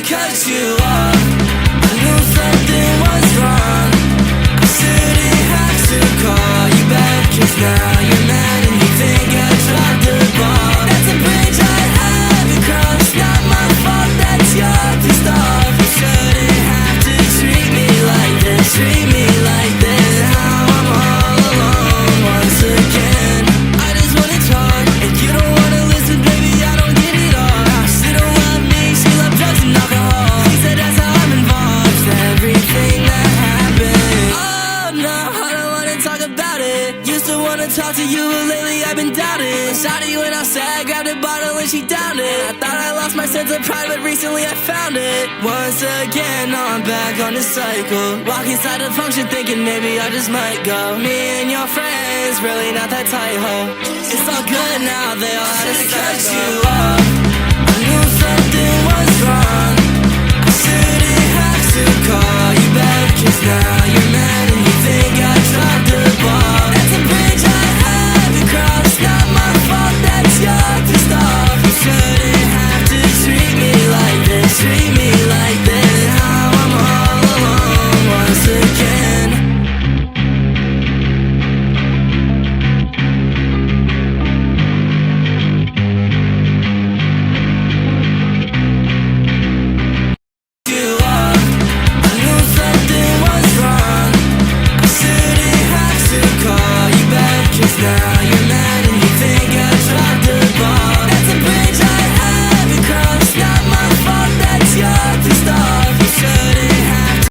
cut you off. I knew something was wrong. I shouldn't have to call you back, 'cause now you're mad and you think I dropped the ball. That's a bridge I haven't crossed. Not my fault, that's your pissed off. You shouldn't have to treat me like this. Treat me like this. Now I'm all alone once again. I just wanna talk and you don't wanna listen, baby, I don't get it all. She don't love me, she loves drugs and alcohol. She said that's how I'm involved in everything that happened. Oh no, I don't wanna talk about it. Used to wanna talk to you, but lately I've been doubted. Shawty went outside, grabbed a bottle and she downed it. I thought I lost my sense of pride, but recently I found it. Once again, I'm back on the cycle. Walk inside the function thinking maybe I just might go. Me and your friends, really not that tight, ho. It's all good now, they all had to cut you off. I knew something was wrong. I shouldn't have to call